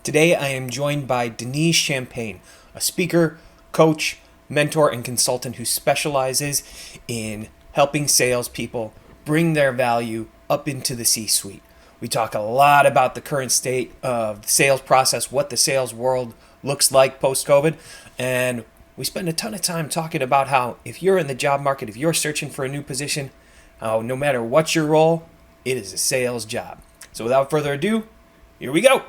Today I am joined by Denis Champagne, a speaker, coach, mentor, and consultant who specializes in helping salespeople bring their value up into the C-suite. We talk a lot about the current state of the sales process, what the sales world looks like post-COVID, and we spend a ton of time talking about how if you're in the job market, if you're searching for a new position, no matter what your role, it is a sales job. So without further ado, here we go.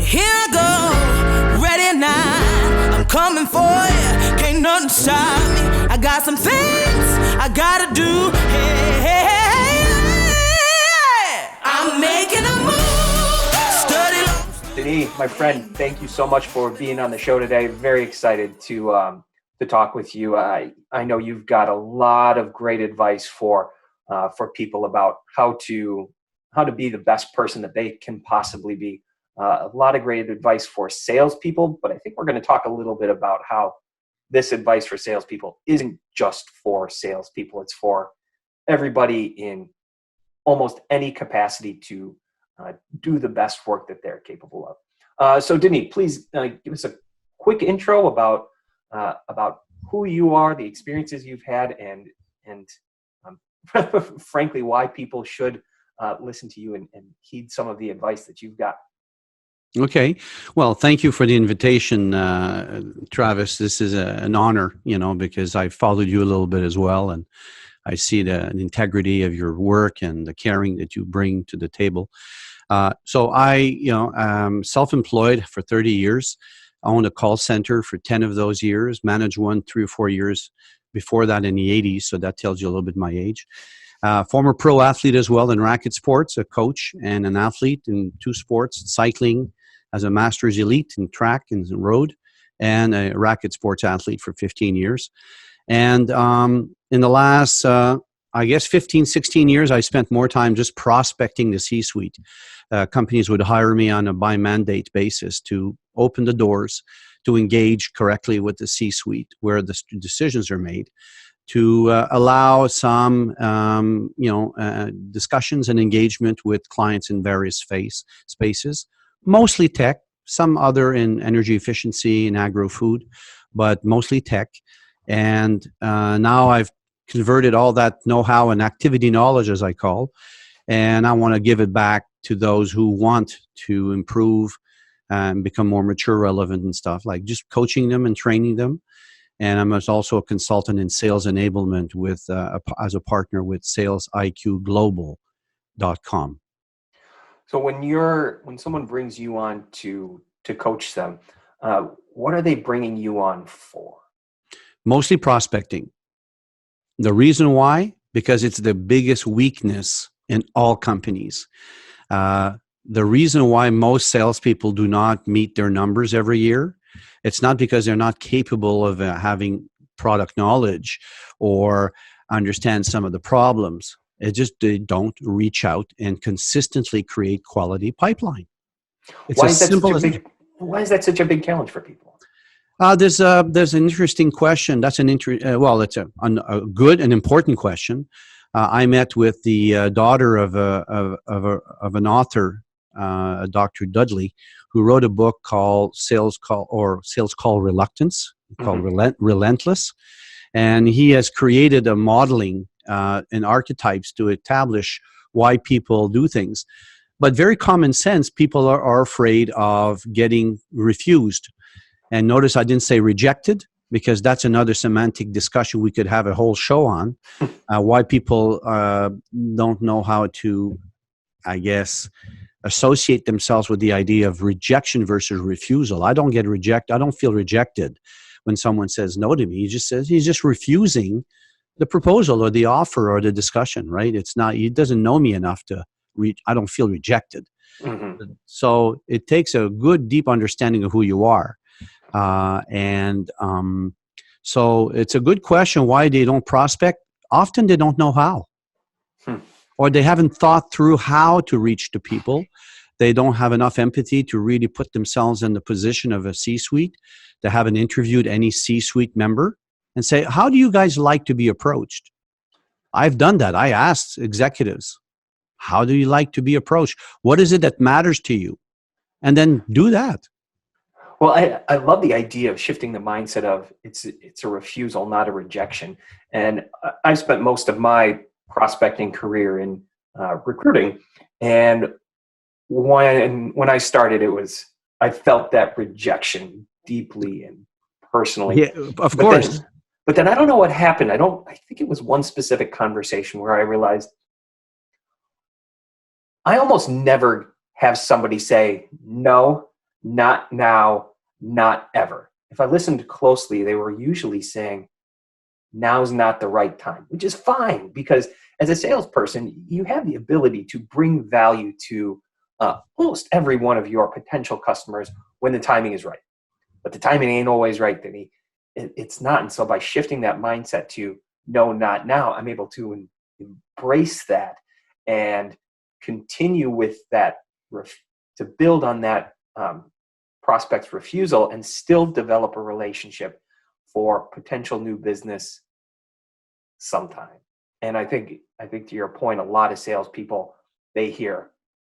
Here I go, ready now. I'm coming for you. Can't nothing stop me. I got some things I gotta do. Hey, I'm making a move. Study. Denis, my friend, thank you so much for being on the show today. Very excited to talk with you. I know you've got a lot of great advice for people about how to be the best person that they can possibly be. A lot of great advice for salespeople, but I think we're going to talk a little bit about how this advice for salespeople isn't just for salespeople. It's for everybody in almost any capacity to do the best work that they're capable of. So, Denis, please give us a quick intro about who you are, the experiences you've had, and frankly, why people should listen to you and heed some of the advice that you've got. Okay. Well, thank you for the invitation, Travis. This is an honor, because I followed you a little bit as well, and I see the integrity of your work and the caring that you bring to the table. So I, am self-employed for 30 years. I owned a call center for 10 of those years, managed one 3 or 4 years before that in the 80s. So that tells you a little bit my age. Former pro athlete as well in racket sports, a coach and an athlete in 2 sports, cycling as a master's elite in track and road, and a racket sports athlete for 15 years. And in the last, 15, 16 years, I spent more time just prospecting the C-suite. Companies would hire me on a by mandate basis to open the doors, to engage correctly with the C-suite where the decisions are made, to allow some, discussions and engagement with clients in various spaces, mostly tech, some other in energy efficiency and agro-food, but mostly tech. And now I've converted all that know-how and activity knowledge, as I call, and I want to give it back to those who want to improve and become more mature, relevant and stuff, like just coaching them and training them. And I'm also a consultant in sales enablement with as a partner with salesiqglobal.com. So when someone brings you on to coach them, what are they bringing you on for? Mostly prospecting. The reason why? Because it's the biggest weakness in all companies. The reason why most salespeople do not meet their numbers every year, it's not because they're not capable of having product knowledge or understand some of the problems. It's just they don't reach out and consistently create quality pipeline. It's Why is that such a big challenge for people? There's an interesting question. That's it's a good and important question. I met with the daughter of an author, Dr. Dudley, who wrote a book called Sales Call Reluctance, called Relentless, and he has created a modeling and archetypes to establish why people do things. But very common sense, people are afraid of getting refused. And notice I didn't say rejected, because that's another semantic discussion we could have a whole show on, why people don't know how to, associate themselves with the idea of rejection versus refusal. I don't get rejected. I don't feel rejected when someone says no to me. He's just refusing the proposal or the offer or the discussion, right? He doesn't know me enough to I don't feel rejected. Mm-hmm. So it takes a good, deep understanding of who you are. So it's a good question why they don't prospect. Often they don't know how. Or they haven't thought through how to reach the people. They don't have enough empathy to really put themselves in the position of a C-suite. They haven't interviewed any C-suite member and say, how do you guys like to be approached? I've done that. I asked executives, how do you like to be approached? What is it that matters to you? and then do that. Well, I love the idea of shifting the mindset of it's a refusal, not a rejection. And I spent most of my prospecting career in recruiting, and when I started, I felt that rejection deeply and personally. Yeah, of But course. then I don't know what happened. I think it was one specific conversation where I realized I almost never have somebody say, no, not now, not ever. If I listened closely, they were usually saying, now's not the right time, which is fine because as a salesperson, you have the ability to bring value to almost every one of your potential customers when the timing is right. But the timing ain't always right, Denny. It's not. And so by shifting that mindset to no, not now, I'm able to embrace that and continue with that, to build on that prospect's refusal and still develop a relationship for potential new business sometime. And I think to your point, a lot of salespeople, they hear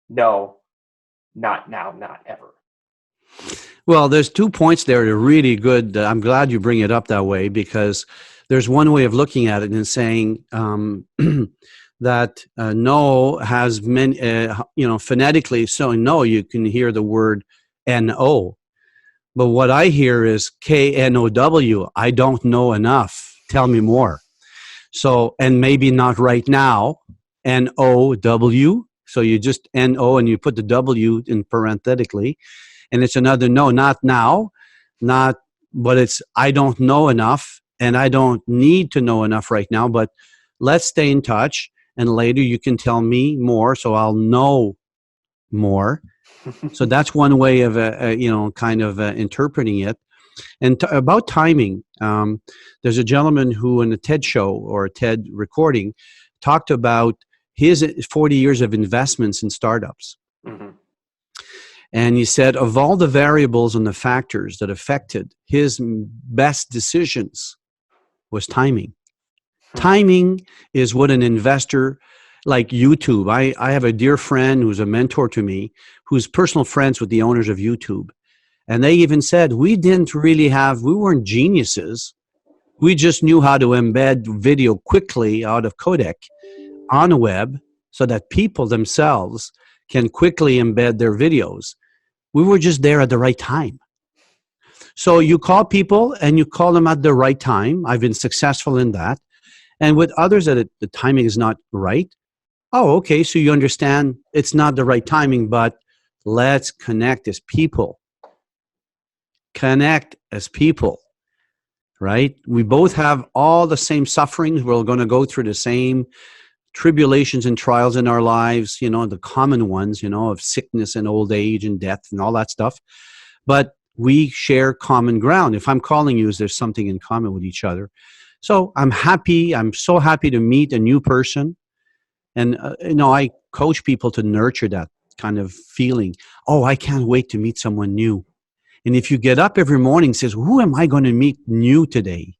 no, not now, not ever. Well, there's 2 points there that are really good. I'm glad you bring it up that way, because there's one way of looking at it and saying that no has many, phonetically. So no, you can hear the word no, but what I hear is KNOW. I don't know enough. Tell me more. So, and maybe not right now. NOW. So you just NO and you put the W in parenthetically. And it's another no, not now, but it's I don't know enough and I don't need to know enough right now, but let's stay in touch and later you can tell me more so I'll know more. So that's one way of, interpreting it. And about timing, there's a gentleman who in a TED show or a TED recording talked about his 40 years of investments in startups. Mm-hmm. And he said, of all the variables and the factors that affected his best decisions was timing. Timing is what an investor like YouTube. I have a dear friend who's a mentor to me, who's personal friends with the owners of YouTube. And they even said, we weren't geniuses. We just knew how to embed video quickly out of codec on a web so that people themselves can quickly embed their videos. We were just there at the right time. So you call people and you call them at the right time. I've been successful in that. And with others that the timing is not right. Oh, okay. So you understand it's not the right timing, but let's connect as people. Connect as people, right? We both have all the same sufferings. We're going to go through the same tribulations and trials in our lives, the common ones, of sickness and old age and death and all that stuff. But we share common ground. If I'm calling you, there's something in common with each other. So I'm so happy to meet a new person. And, I coach people to nurture that kind of feeling. Oh, I can't wait to meet someone new. And if you get up every morning and says, who am I going to meet new today?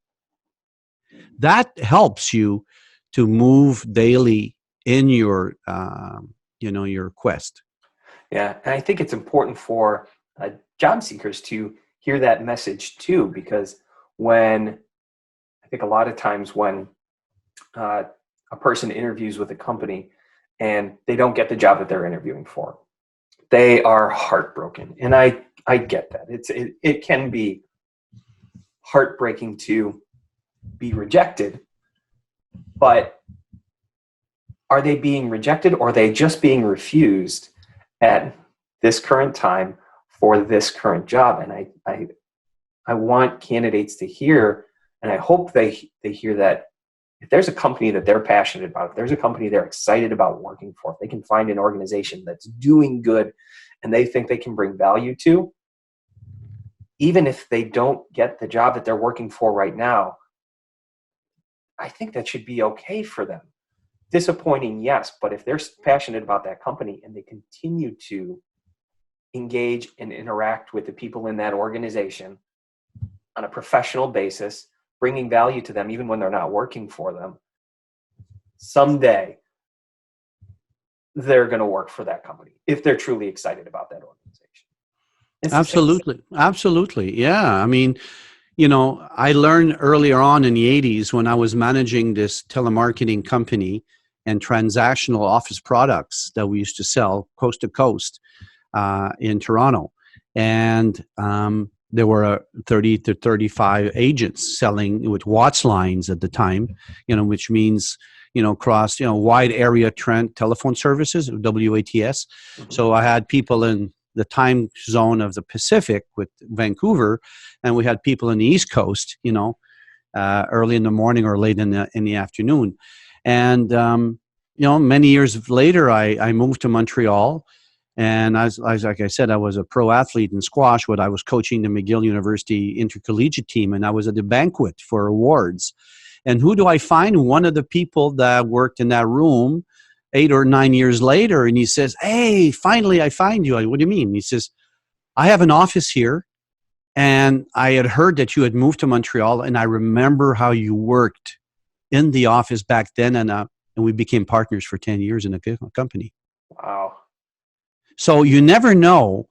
That helps you to move daily in your, your quest. Yeah, and I think it's important for job seekers to hear that message too, because I think a lot of times when a person interviews with a company and they don't get the job that they're interviewing for, they are heartbroken, and I get that. It can be heartbreaking to be rejected, but are they being rejected or are they just being refused at this current time for this current job? And I want candidates to hear, and I hope they hear that if there's a company that they're passionate about, if there's a company they're excited about working for, if they can find an organization that's doing good and they think they can bring value to, even if they don't get the job that they're working for right now, I think that should be okay for them. Disappointing, yes, but if they're passionate about that company and they continue to engage and interact with the people in that organization on a professional basis, bringing value to them even when they're not working for them, someday they're going to work for that company if they're truly excited about that organization. It's the same. Absolutely. Absolutely. Yeah. I mean, you know, I learned earlier on in the 80s when I was managing this telemarketing company and transactional office products that we used to sell coast to coast in Toronto. And there were 30 to 35 agents selling with Watts lines at the time, you know, which means, you know, across, you know, wide area telephone services, WATS. Mhm. So I had people in the time zone of the Pacific with Vancouver, and we had people in the East Coast, you know, early in the morning or late in the afternoon. And, you know, many years later, I moved to Montreal. And as like I said, I was a pro athlete in squash, but I was coaching the McGill University intercollegiate team, and I was at the banquet for awards. And who do I find? One of the people that worked in that room 8 or 9 years later, and he says, "Hey, finally I find you." What do you mean? He says, "I have an office here, and I had heard that you had moved to Montreal, and I remember how you worked in the office back then, and we became partners for 10 years in the company." Wow. So you never know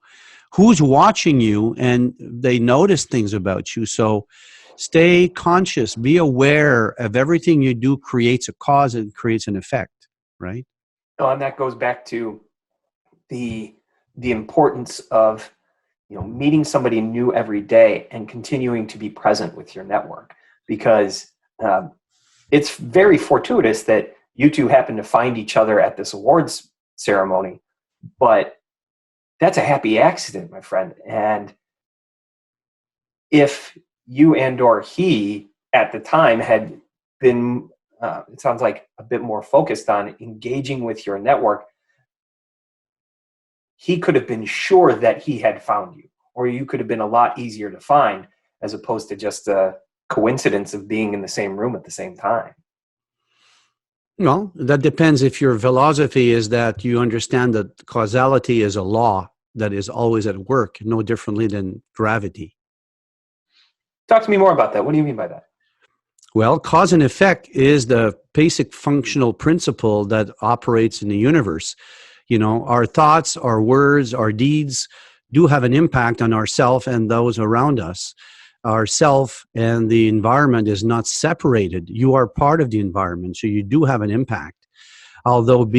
who's watching you, and they notice things about you. So stay conscious, be aware of everything you do creates a cause and creates an effect, right? Oh, and that goes back to the importance of, you know, meeting somebody new every day and continuing to be present with your network, because it's very fortuitous that you two happen to find each other at this awards ceremony, but that's a happy accident, my friend. And if you and or he at the time had been, it sounds like, a bit more focused on engaging with your network, he could have been sure that he had found you, or you could have been a lot easier to find, as opposed to just a coincidence of being in the same room at the same time. Well, that depends if your philosophy is that you understand that causality is a law that is always at work, no differently than gravity. Talk to me more about that. What do you mean by that? Well, cause and effect is the basic functional principle that operates in the universe. You know, our thoughts, our words, our deeds do have an impact on ourself and those around us. Our self and the environment is not separated. You are part of the environment, so you do have an impact. Although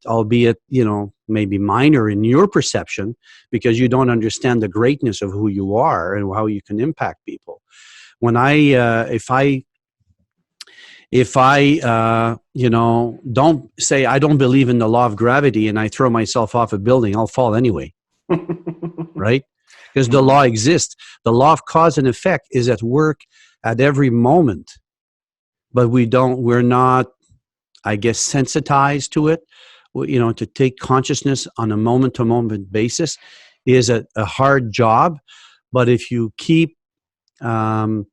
albeit, you know, maybe minor in your perception, because you don't understand the greatness of who you are and how you can impact people. When if I you know, don't say I don't believe in the law of gravity and I throw myself off a building, I'll fall anyway, right? Because the law exists. The law of cause and effect is at work at every moment, but we're not, I guess, sensitized to it. You know, to take consciousness on a moment to moment basis is a hard job. But if you keep, if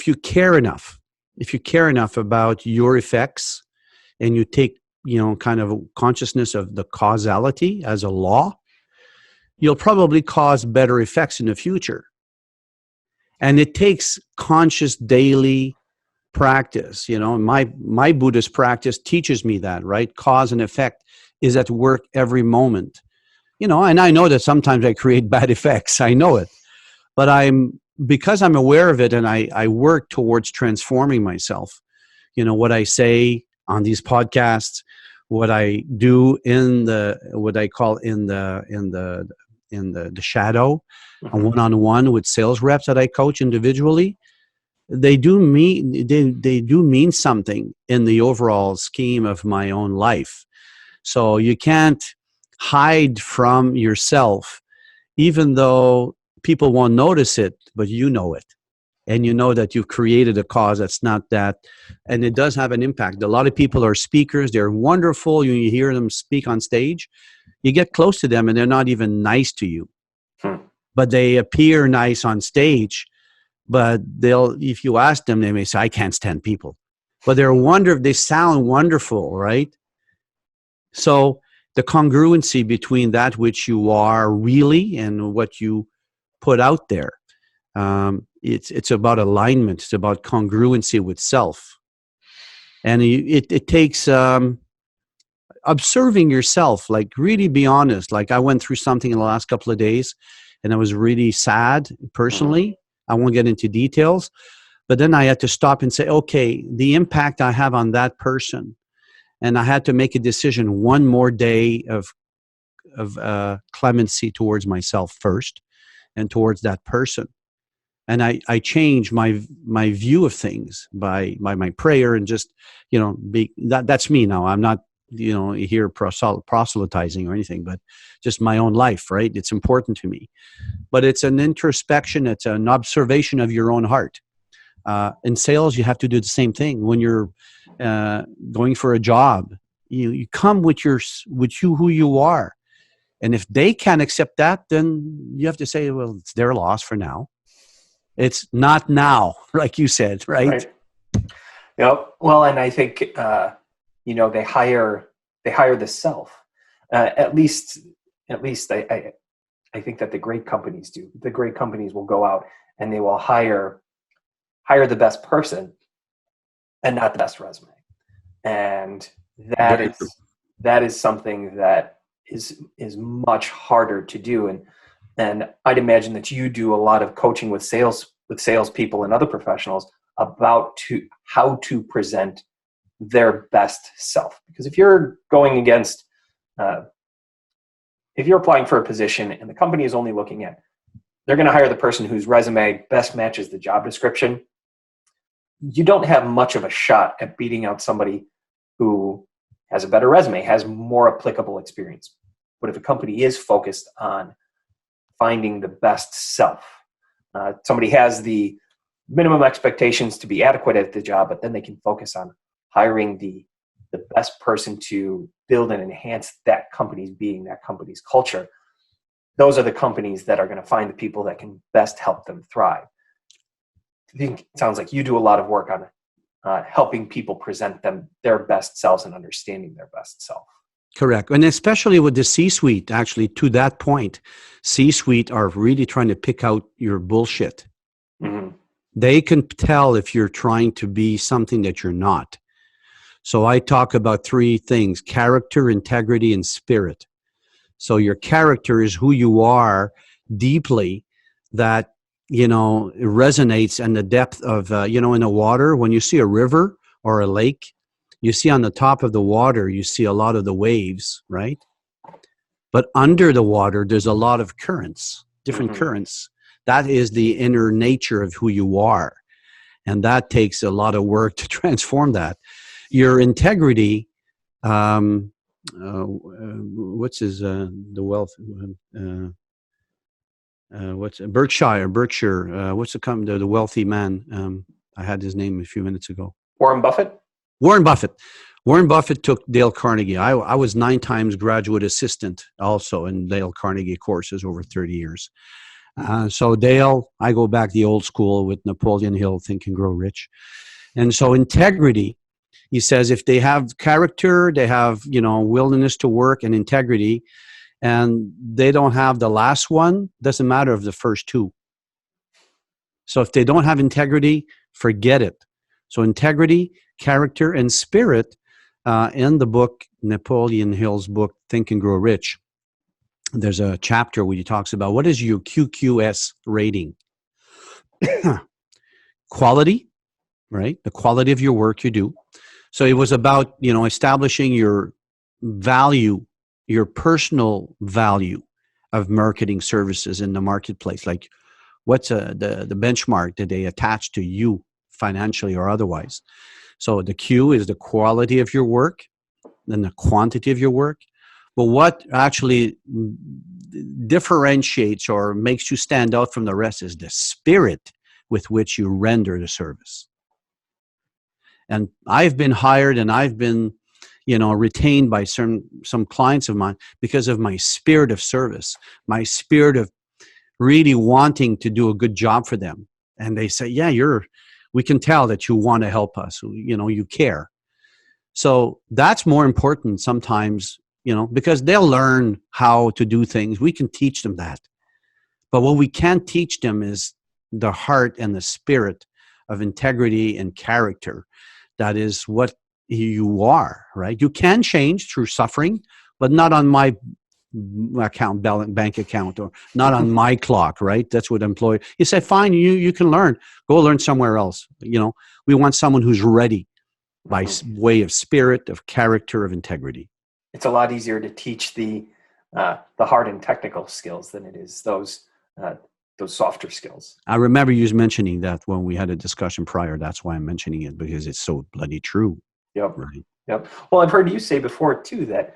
you care enough about your effects, and you take, you know, kind of consciousness of the causality as a law, you'll probably cause better effects in the future. And it takes conscious daily practice. You know, my Buddhist practice teaches me that, right? Cause and effect is at work every moment. You know, and I know that sometimes I create bad effects. I know it. But because I'm aware of it, and I work towards transforming myself. You know, what I say on these podcasts, what I do in what I call in the shadow, a one-on-one with sales reps that I coach individually, they do mean something in the overall scheme of my own life. So you can't hide from yourself, even though people won't notice it, but you know it. And you know that you've created a cause that's not that, and it does have an impact. A lot of people are speakers. They're wonderful. You hear them speak on stage. You get close to them and they're not even nice to you, but they appear nice on stage. But if you ask them, they may say, I can't stand people, but they sound wonderful, right? So the congruency between that which you are really and what you put out there, it's about alignment. It's about congruency with self. And it takes, observing yourself, like really be honest. Like I went through something in the last couple of days and I was really sad personally. I won't get into details, but then I had to stop and say, okay, the impact I have on that person. And I had to make a decision, one more day of clemency towards myself first and towards that person. And I changed my view of things by my prayer and just, that's me now. I'm not, here proselytizing or anything, but just my own life, right? It's important to me. But it's an introspection. It's an observation of your own heart. In sales, you have to do the same thing. When you're going for a job, you come with who you are. And if they can't accept that, then you have to say, well, it's their loss for now. It's not now, like you said, right? Yep. Well, and I think they hire the self. At least I think that the great companies do. The great companies will go out and they will hire the best person and not the best resume. And that is something that is much harder to do. And I'd imagine that you do a lot of coaching with salespeople and other professionals about how to present their best self. Because if you're going against, if you're applying for a position and the company is only looking at, they're going to hire the person whose resume best matches the job description, you don't have much of a shot at beating out somebody who has a better resume, has more applicable experience. But if a company is focused on finding the best self, somebody has the minimum expectations to be adequate at the job, but then they can focus on hiring the best person to build and enhance that company's being, that company's culture. Those are the companies that are going to find the people that can best help them thrive. I think it sounds like you do a lot of work on helping people present their best selves and understanding their best self. Correct. And especially with the C-suite, actually, to that point, C-suite are really trying to pick out your bullshit. Mm-hmm. They can tell if you're trying to be something that you're not. So I talk about three things: character, integrity, and spirit. So your character is who you are deeply, that, it resonates in the depth of, in the water. When you see a river or a lake, you see on the top of the water, you see a lot of the waves, right? But under the water, there's a lot of currents, different currents. That is the inner nature of who you are. And that takes a lot of work to transform that. Your integrity, what's his, the wealth, Berkshire, what's the wealthy man? I had his name a few minutes ago. Warren Buffett? Warren Buffett took Dale Carnegie. I was 9 times graduate assistant also in Dale Carnegie courses over 30 years. So Dale, I go back the old school with Napoleon Hill, Think and Grow Rich. And so integrity, he says, if they have character, they have, willingness to work and integrity, and they don't have the last one, doesn't matter if the first two. So if they don't have integrity, forget it. So integrity, character, and spirit, in the book, Napoleon Hill's book, Think and Grow Rich, there's a chapter where he talks about what is your QQS rating. Quality, right? The quality of your work you do. So it was about, establishing your value, your personal value of marketing services in the marketplace. Like, what's the benchmark that they attach to you financially or otherwise? So the Q is the quality of your work, then the quantity of your work. But what actually differentiates or makes you stand out from the rest is the spirit with which you render the service. And I've been hired and I've been, retained by some clients of mine because of my spirit of service, my spirit of really wanting to do a good job for them. And they say, yeah, we can tell that you want to help us, you care. So that's more important sometimes, because they'll learn how to do things. We can teach them that. But what we can't teach them is the heart and the spirit of integrity and character. That is what you are, right? You can change through suffering, but not on my bank account, or not on my clock, right? That's what employee, you say, fine, you can learn, go learn somewhere else. We want someone who's ready by way of spirit, of character, of integrity. It's a lot easier to teach the hard and technical skills than it is those softer skills. I remember you mentioning that when we had a discussion prior. That's why I'm mentioning it, because it's so bloody true. Yep. Right. Yep. Well, I've heard you say before too that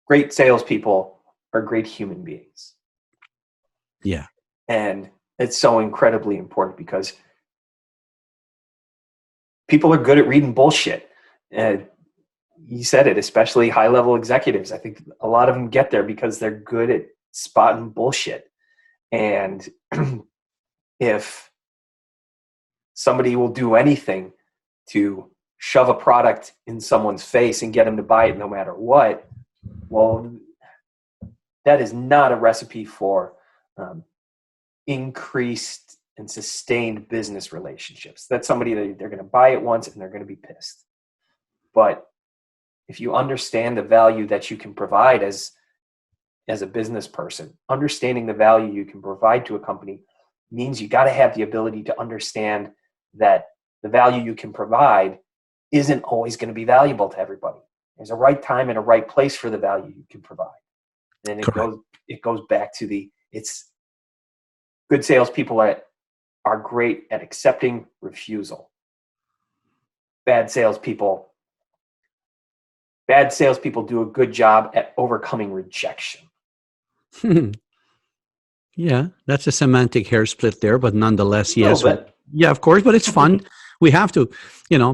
great salespeople are great human beings. Yeah. And it's so incredibly important because people are good at reading bullshit. And you said it, especially high-level executives. I think a lot of them get there because they're good at spotting bullshit. And if somebody will do anything to shove a product in someone's face and get them to buy it no matter what, well, that is not a recipe for increased and sustained business relationships. That's somebody that they're going to buy it once and they're going to be pissed. But if you understand the value that you can provide as a business person, understanding the value you can provide to a company means you got to have the ability to understand that the value you can provide isn't always going to be valuable to everybody. There's a right time and a right place for the value you can provide. And it goes back to it's good salespeople are great at accepting refusal. Bad salespeople do a good job at overcoming rejection. Yeah, that's a semantic hair split there, but nonetheless, yes. Yeah, of course, but it's fun. We have to,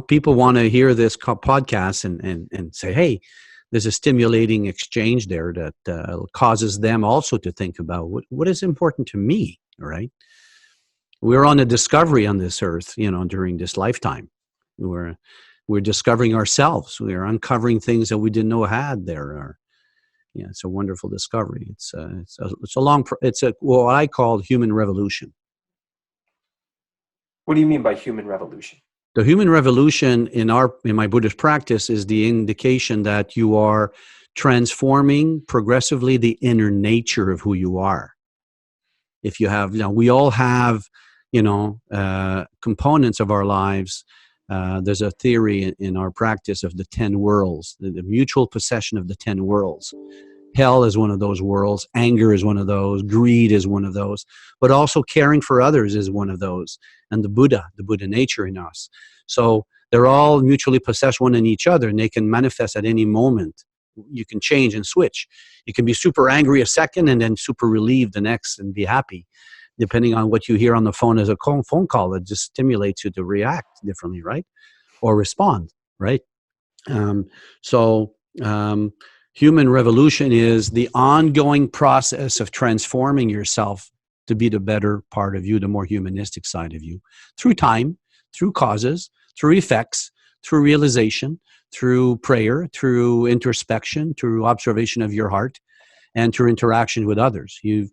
people want to hear this podcast and say, hey, there's a stimulating exchange there that causes them also to think about what is important to me, right? We're on a discovery on this earth, during this lifetime. We're discovering ourselves. We're uncovering things that we didn't know had there. It's a wonderful discovery. It's what I call human revolution. What do you mean by human revolution? The human revolution in my Buddhist practice is the indication that you are transforming progressively the inner nature of who you are. If you have, we all have, components of our lives. There's a theory in our practice of the 10 worlds, the mutual possession of the 10 worlds. Hell is one of those worlds. Anger is one of those. Greed is one of those. But also caring for others is one of those. And the Buddha nature in us. So they're all mutually possessed one in each other, and they can manifest at any moment. You can change and switch. You can be super angry a second and then super relieved the next and be happy, depending on what you hear on the phone as a phone call that just stimulates you to react differently, right? Or respond, right? Human revolution is the ongoing process of transforming yourself to be the better part of you, the more humanistic side of you, through time, through causes, through effects, through realization, through prayer, through introspection, through observation of your heart, and through interaction with others. You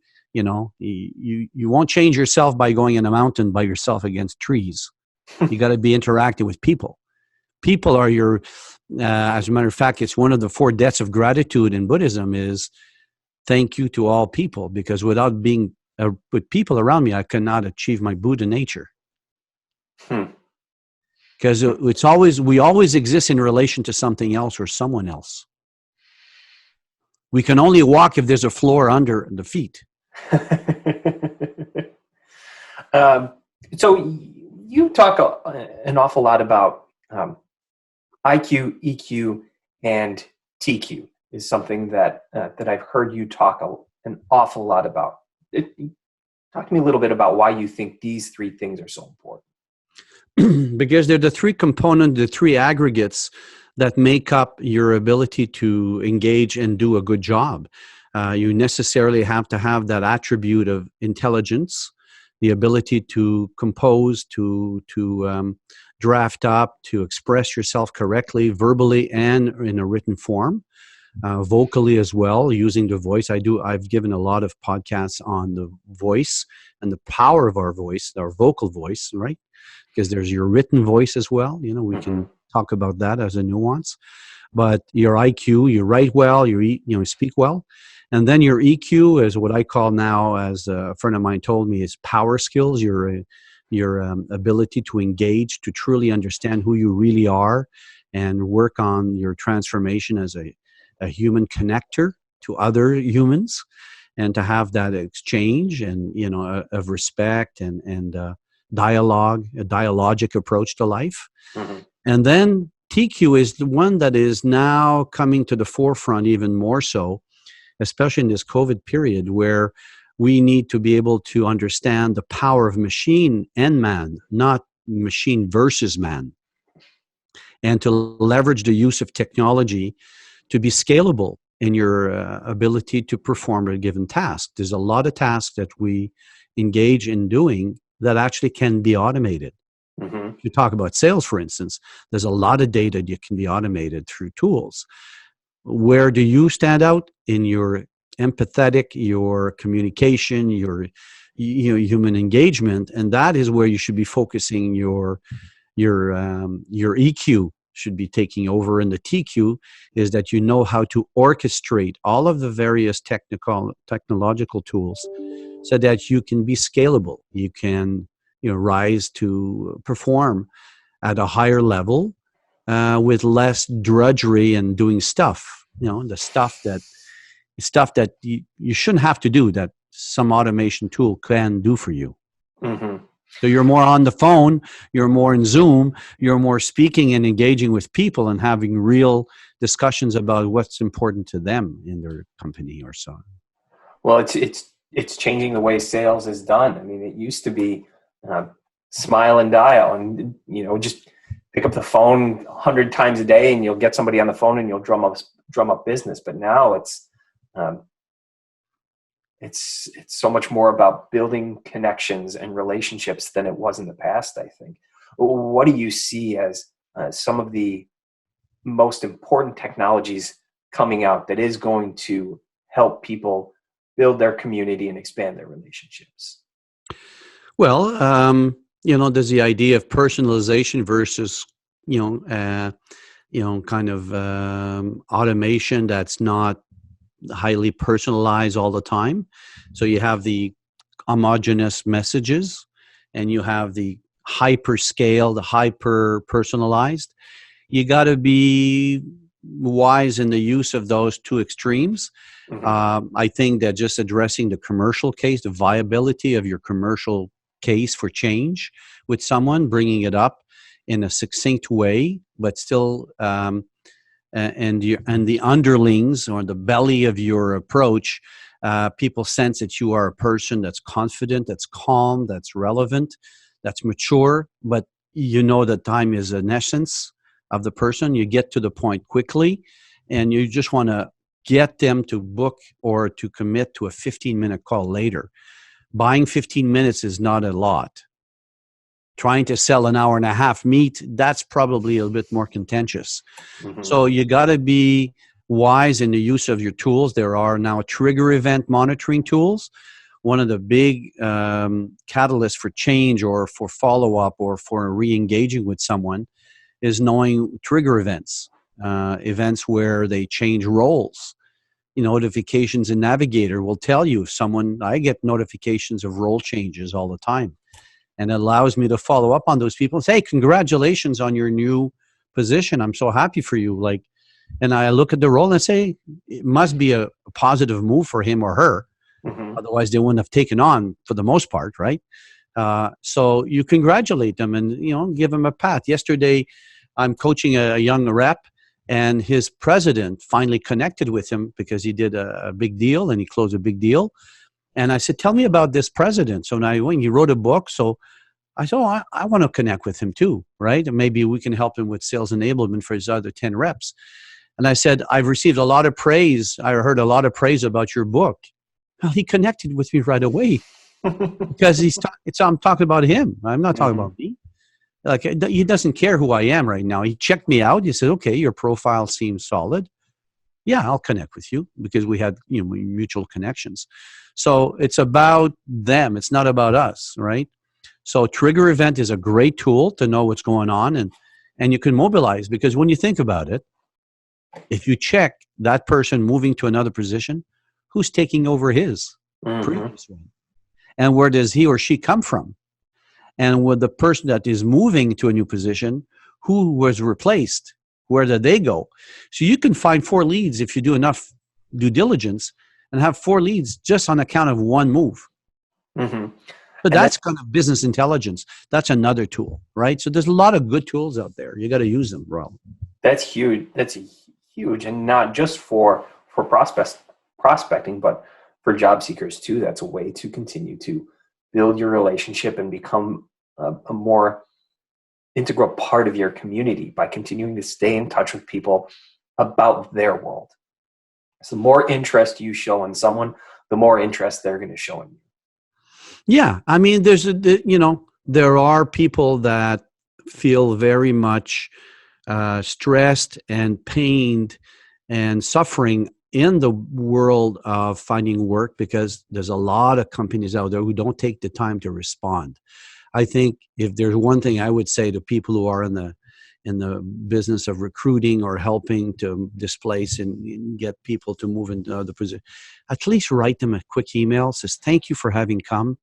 won't change yourself by going in a mountain by yourself against trees. You got to be interacting with people. People are your, as a matter of fact, it's one of the 4 debts of gratitude in Buddhism is thank you to all people, because without being with people around me, I cannot achieve my Buddha nature. Because we always exist in relation to something else or someone else. We can only walk if there's a floor under the feet. So you talk an awful lot about IQ, EQ, and TQ is something that I've heard you talk an awful lot about. Talk to me a little bit about why you think these 3 things are so important. Because they're the 3 components, the 3 aggregates that make up your ability to engage and do a good job. You necessarily have to have that attribute of intelligence, the ability to compose, to draft up, to express yourself correctly, verbally and in a written form, vocally as well, using the voice. I've given a lot of podcasts on the voice and the power of our voice, our vocal voice, right? Because there's your written voice as well. We can talk about that as a nuance. But your IQ, you write well, you speak well. And then your EQ is what I call now, as a friend of mine told me, is power skills, your ability to engage, to truly understand who you really are and work on your transformation as a human connector to other humans, and to have that exchange and, of respect and dialogue, a dialogic approach to life. Mm-hmm. And then TQ is the one that is now coming to the forefront even more so, especially in this COVID period, where we need to be able to understand the power of machine and man, not machine versus man, and to leverage the use of technology to be scalable in your ability to perform a given task. There's a lot of tasks that we engage in doing that actually can be automated. Mm-hmm. If you talk about sales, for instance, there's a lot of data that can be automated through tools. Where do you stand out? In your empathetic, your communication, your human engagement, and that is where you should be focusing your EQ should be taking over, and the TQ is that you know how to orchestrate all of the various technological tools so that you can be scalable. You can rise to perform at a higher level with less drudgery and doing stuff. The stuff that you shouldn't have to do, that some automation tool can do for you. Mm-hmm. So you're more on the phone, you're more in Zoom, you're more speaking and engaging with people and having real discussions about what's important to them in their company or so. Well, it's changing the way sales is done. I mean, it used to be smile and dial, and just pick up the phone 100 times a day, and you'll get somebody on the phone, and you'll drum up business. But now it's so much more about building connections and relationships than it was in the past, I think. What do you see as some of the most important technologies coming out that is going to help people build their community and expand their relationships? Well, there's the idea of personalization versus, kind of automation that's not highly personalized all the time. So you have the homogeneous messages, and you have the hyper scale, the hyper personalized. You got to be wise in the use of those two extremes. Mm-hmm. I think that just addressing the commercial case, the viability of your commercial case for change with someone, bringing it up in a succinct way, but still and the underlings or the belly of your approach, people sense that you are a person that's confident, that's calm, that's relevant, that's mature, but that time is an essence of the person. You get to the point quickly, and you just want to get them to book or to commit to a 15-minute call later. Buying 15 minutes is not a lot. Trying to sell an hour and a half meet, that's probably a little bit more contentious. Mm-hmm. So you got to be wise in the use of your tools. There are now trigger event monitoring tools. One of the big catalysts for change or for follow-up or for re-engaging with someone is knowing trigger events, events where they change roles. Notifications in Navigator will tell you if I get notifications of role changes all the time. And it allows me to follow up on those people and say, hey, congratulations on your new position. I'm so happy for you. And I look at the role and I say, it must be a positive move for him or her. Mm-hmm. Otherwise, they wouldn't have taken on for the most part, right? So you congratulate them and, give them a pat. Yesterday, I'm coaching a young rep, and his president finally connected with him because he did a big deal and he closed a big deal. And I said, tell me about this president. So now he wrote a book. So I said, I want to connect with him too, right? And maybe we can help him with sales enablement for his other 10 reps. And I said, I've received a lot of praise. I heard a lot of praise about your book. Well, he connected with me right away because I'm talking about him. I'm not talking about me. He doesn't care who I am right now. He checked me out. He said, okay, your profile seems solid. Yeah, I'll connect with you because we had mutual connections. So it's about them. It's not about us, right? So trigger event is a great tool to know what's going on and you can mobilize, because when you think about it, if you check that person moving to another position, who's taking over his previous one? And where does he or she come from? And with the person that is moving to a new position, who was replaced? Where did they go? So you can find 4 leads if you do enough due diligence, and have 4 leads just on account of one move. But that's kind of business intelligence. That's another tool, right? So there's a lot of good tools out there. You got to use them, Rob. That's huge. That's huge, and not just for prospecting, but for job seekers too. That's a way to continue to build your relationship and become a more integral part of your community by continuing to stay in touch with people about their world. So the more interest you show in someone, the more interest they're going to show in you. Yeah, I mean, there are people that feel very much stressed and pained and suffering in the world of finding work, because there's a lot of companies out there who don't take the time to respond. I think if there's one thing I would say to people who are in the business of recruiting or helping to displace and get people to move into other positions, at least write them a quick email, says, thank you for having come.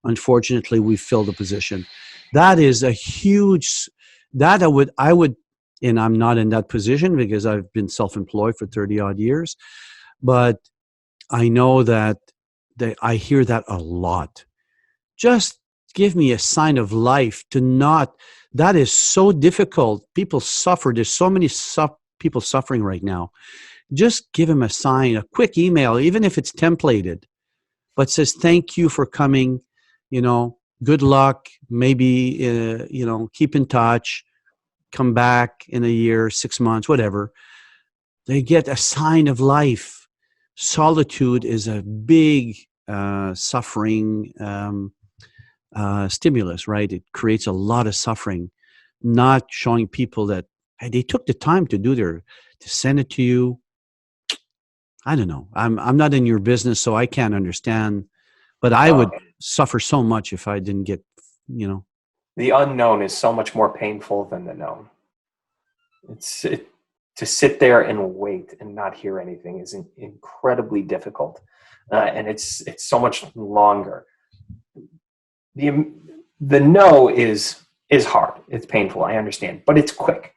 Unfortunately, we filled the position. That is a huge, that I would, and I'm not in that position because I've been self-employed for 30 odd years, but I know that I hear that a lot. Just give me a sign of life to not, that is so difficult. People suffer. There's so many people suffering right now. Just give them a sign, a quick email, even if it's templated, but says, thank you for coming. Good luck, maybe, keep in touch, come back in a year, 6 months, whatever. They get a sign of life. Solitude is a big suffering stimulus, right? It creates a lot of suffering. Not showing people that, hey, they took the time to send it to you. I don't know. I'm not in your business, so I can't understand. But I would suffer so much if I didn't get, The unknown is so much more painful than the known. To sit there and wait and not hear anything is incredibly difficult, and it's so much longer. The no is hard. It's painful. I understand, but it's quick.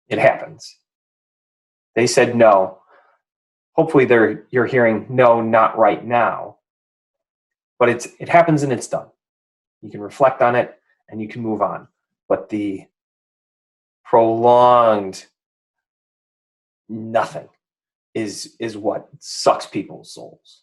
It happens. They said no. Hopefully, you're hearing no, not right now. But it happens and it's done. You can reflect on it and you can move on. But the prolonged nothing is what sucks people's souls.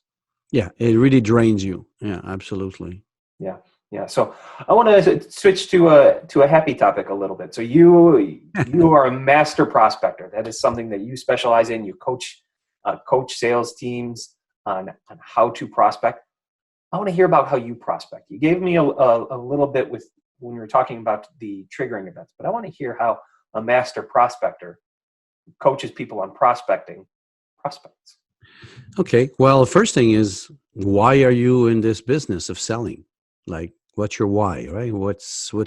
Yeah, it really drains you. Yeah, absolutely. Yeah. So I want to switch to a happy topic a little bit. So you are a master prospector. That is something that you specialize in. You coach sales teams on how to prospect. I want to hear about how you prospect. You gave me a little bit when we were talking about the triggering events, but I want to hear how a master prospector coaches people on prospects. Okay. Well, the first thing is, why are you in this business of selling? Like, what's your why, right? What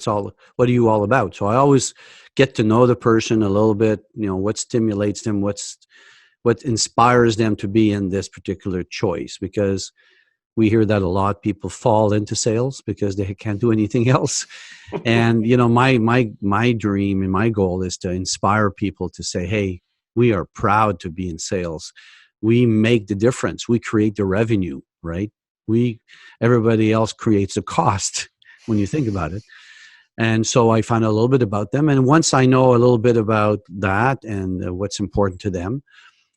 are you all about? So I always get to know the person a little bit, what stimulates them, what inspires them to be in this particular choice, because we hear that a lot. People fall into sales because they can't do anything else. And, my dream and my goal is to inspire people to say, hey, we are proud to be in sales. We make the difference. We create the revenue, right? Everybody else creates the cost when you think about it. And so I find out a little bit about them. And once I know a little bit about that and what's important to them,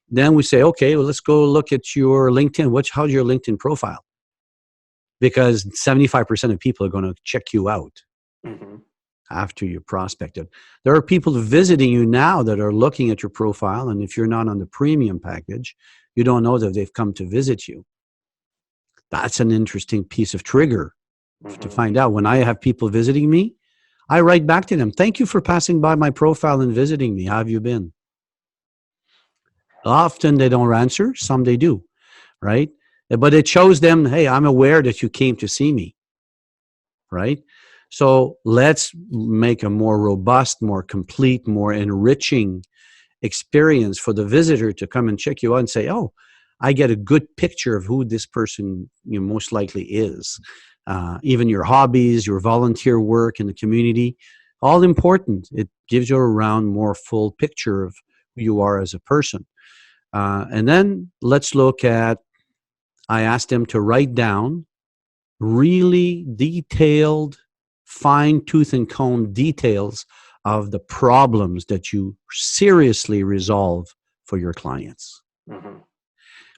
then we say, okay, well, let's go look at your LinkedIn. How's your LinkedIn profile? Because 75% of people are going to check you out after you prospected. There are people visiting you now that are looking at your profile. And if you're not on the premium package, you don't know that they've come to visit you. That's an interesting piece of trigger to find out. When I have people visiting me, I write back to them, thank you for passing by my profile and visiting me. How have you been? Often they don't answer. Some they do, right? But it shows them, hey, I'm aware that you came to see me, right? So let's make a more robust, more complete, more enriching experience for the visitor to come and check you out and say, oh, I get a good picture of who this person most likely is. Even your hobbies, your volunteer work in the community, all important. It gives you a round, more full picture of who you are as a person. And then let's look at, I asked them to write down really detailed, fine tooth and comb details of the problems that you seriously resolve for your clients. Mm-hmm.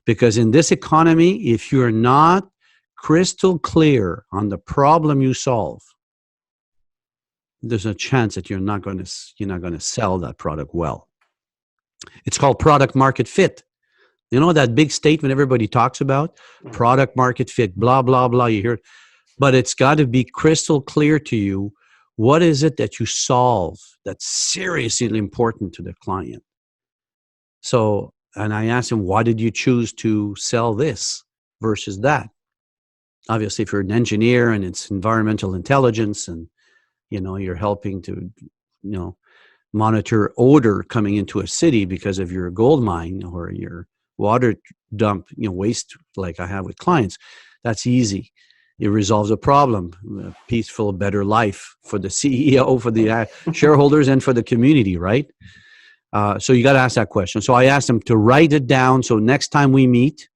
Because in this economy, if you're not crystal clear on the problem you solve, there's a chance that you're not going to sell that product well. It's called product market fit. You know that big statement everybody talks about? Mm-hmm. Product market fit, blah, blah, blah. You hear it. But it's got to be crystal clear to you. What is it that you solve that's seriously important to the client? So, and I asked him, why did you choose to sell this versus that? Obviously, if you're an engineer and it's environmental intelligence and, you're helping to, monitor odor coming into a city because of your gold mine or your water dump, waste like I have with clients, that's easy. It resolves a problem, a peaceful, better life for the CEO, for the shareholders, and for the community, right? So you got to ask that question. So I asked him to write it down. So next time we meet,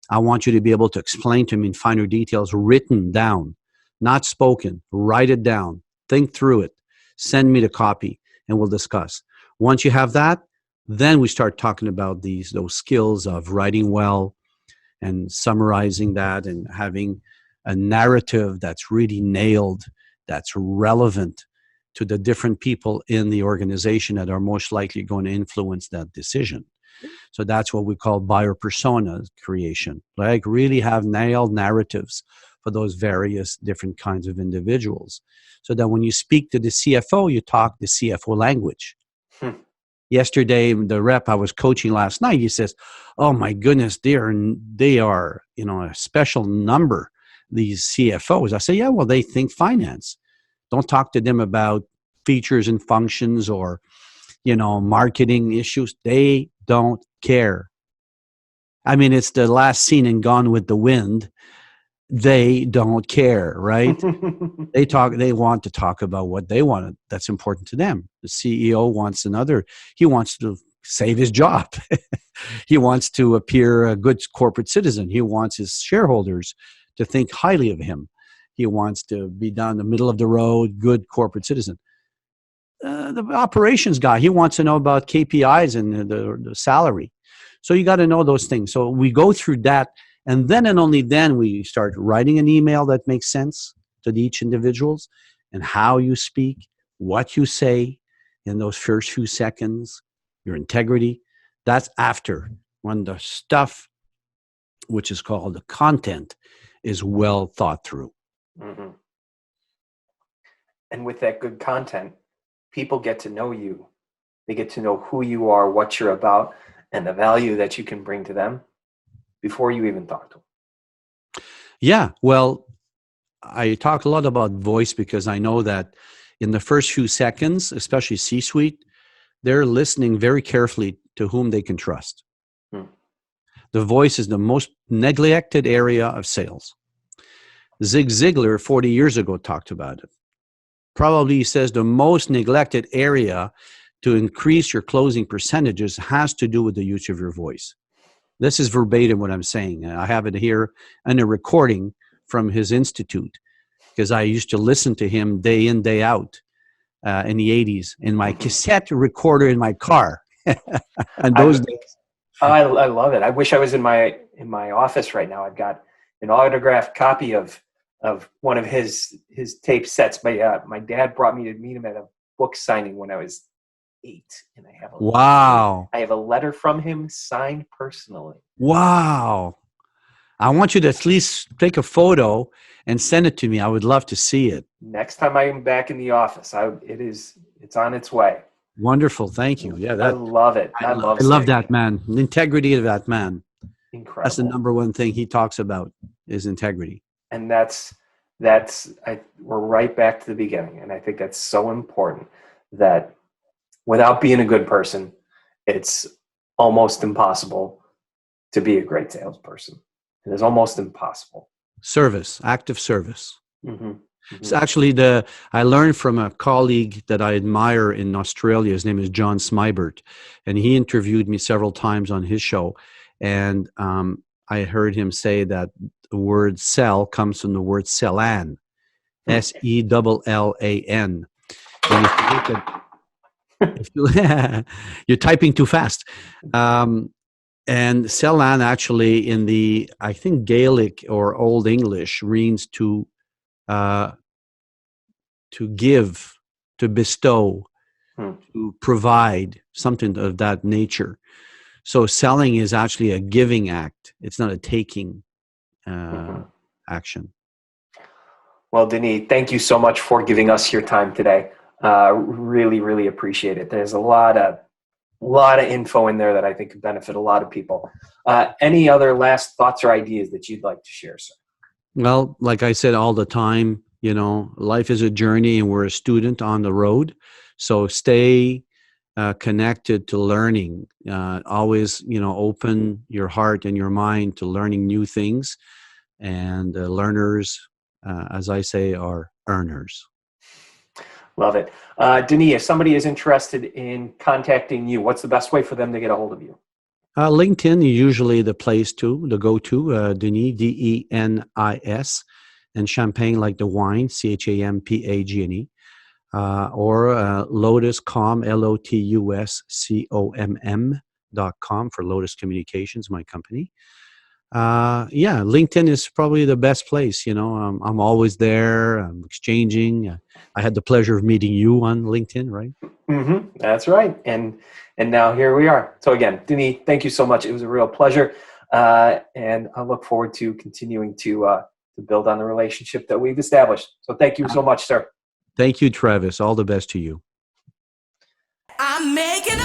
I want you to be able to explain to me in finer details, written down, not spoken. Write it down. Think through it. Send me the copy, and we'll discuss. Once you have that, then we start talking about those skills of writing well and summarizing that and having a narrative that's really nailed, that's relevant to the different people in the organization that are most likely going to influence that decision. So that's what we call buyer persona creation. Like really have nailed narratives for those various different kinds of individuals. So that when you speak to the CFO, you talk the CFO language. Yesterday, the rep I was coaching last night, he says, oh my goodness, they are a special number, these CFOs. I say, yeah, well, they think finance. Don't talk to them about features and functions or, marketing issues. They don't care. I mean, it's the last scene in Gone with the Wind. They don't care, right? They want to talk about what they want. That's important to them. The CEO wants he wants to save his job. He wants to appear a good corporate citizen. He wants his shareholders to think highly of him. He wants to be down the middle of the road, good corporate citizen. The operations guy, he wants to know about KPIs and the salary. So you got to know those things. So we go through that, and then and only then we start writing an email that makes sense to each individuals and how you speak, what you say in those first few seconds, your integrity. That's after, when the stuff, which is called the content, is well thought through. Mm-hmm. And with that good content, people get to know you. They get to know who you are, what you're about, and the value that you can bring to them before you even talk to them. Yeah, well, I talk a lot about voice because I know that in the first few seconds, especially C-suite, they're listening very carefully to whom they can trust. The voice is the most neglected area of sales. Zig Ziglar 40 years ago talked about it. Probably he says the most neglected area to increase your closing percentages has to do with the use of your voice. This is verbatim what I'm saying. I have it here in a recording from his institute because I used to listen to him day in, day out in the 80s in my cassette recorder in my car. And those days. I love it. I wish I was in my office right now. I've got an autographed copy of one of his tape sets. My dad brought me to meet him at a book signing when I was 8, and I have a letter from him signed personally. Wow. I want you to at least take a photo and send it to me. I would love to see it. Next time I'm back in the office, it's on its way. Wonderful. Thank you. Yeah, I love it. I love that man. The integrity of that man. Incredible. That's the number one thing he talks about is integrity. And that's we're right back to the beginning. And I think that's so important that without being a good person, it's almost impossible to be a great salesperson. It is almost impossible. Service, active service. Mm-hmm. It's actually I learned from a colleague that I admire in Australia. His name is John Smybert, and he interviewed me several times on his show. And I heard him say that the word sell comes from the word sellan, SELLAN. And if you look at, you're typing too fast. And sellan actually in the, I think, Gaelic or Old English means to give, to bestow, to provide, something of that nature. So selling is actually a giving act. It's not a taking action. Well, Denis, thank you so much for giving us your time today. Really, really appreciate it. There's a lot of info in there that I think could benefit a lot of people. Any other last thoughts or ideas that you'd like to share, sir? Well, like I said all the time, life is a journey and we're a student on the road. So stay connected to learning. Always, open your heart and your mind to learning new things. And learners, as I say, are earners. Love it. Denis, if somebody is interested in contacting you, what's the best way for them to get a hold of you? LinkedIn is usually the place to go-to, Denis, Denis, and Champagne like the wine, Champagne, or Lotuscom, LOTUSCOMM.com for Lotus Communications, my company. LinkedIn is probably the best place. I'm always there. I'm exchanging. I had the pleasure of meeting you on LinkedIn, right? Mm-hmm. That's right. And now here we are. So again, Denis, thank you so much. It was a real pleasure. And I look forward to continuing to build on the relationship that we've established. So thank you so much, sir. Thank you, Travis. All the best to you. I'm making